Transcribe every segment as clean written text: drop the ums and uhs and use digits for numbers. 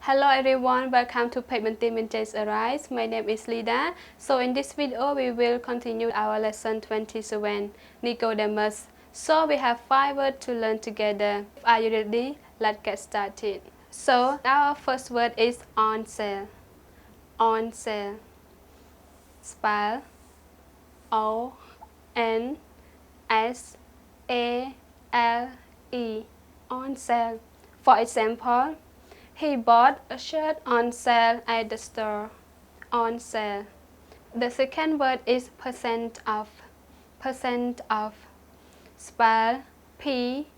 Hello everyone, welcome to Payment Arise. My name is Lida. So in this video, we will continue our lesson 27, Nicodemus. So we have 5 words to learn together. Are you ready? Let's get started. So our first word is on sale. On sale. Spell O-N-S-A-L-E. On sale. For example, he bought a shirt on sale at the store. On sale. The second word is percent off. Percent off. Spell P-E-R-C-E-N-T-O-F-F.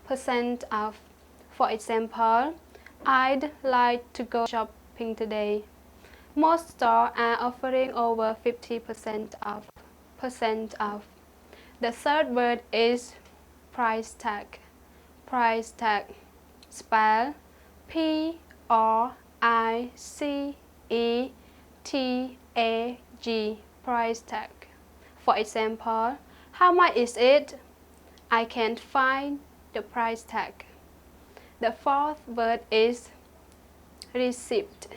Percent off. For example, I'd like to go shopping today. Most stores are offering over 50% off. Percent off. The third word is price tag. Price tag. Spell P-R-I-C-E-T-A-G. Price tag. For example, how much is it? I can't find the price tag. The fourth word is receipt.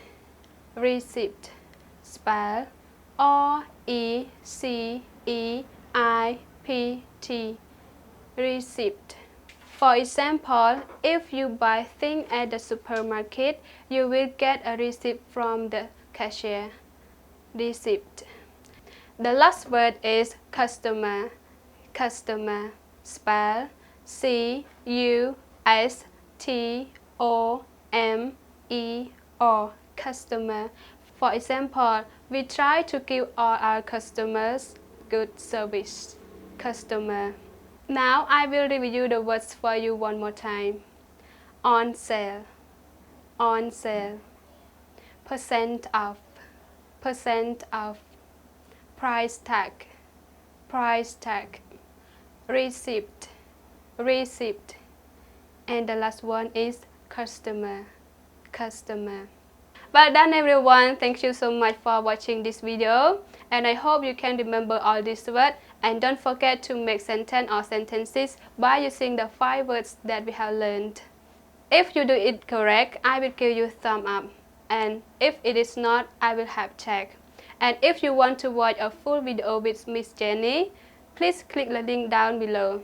Receipt. Spell R-E-C-E-I-P-T. Receipt. For example, if you buy things at the supermarket, you will get a receipt from the cashier. Receipt. The last word is customer. Customer. Spell C-U-S-T-O-M-E-R. Customer. For example, we try to give all our customers good service. Customer. Now I will review the words for you one more time. On sale. On sale. Percent off. Percent off. Price tag. Price tag. Receipt. Receipt. And the last one is customer. Customer. Well done everyone, thank you so much for watching this video, and I hope you can remember all these words, and don't forget to make sentence or sentences by using the 5 words that we have learned. If you do it correct, I will give you a thumb up, and if it is not, I will have check. And if you want to watch a full video with Miss Jenny, please click the link down below.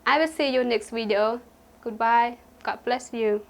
I will see you next video. Goodbye. God bless you.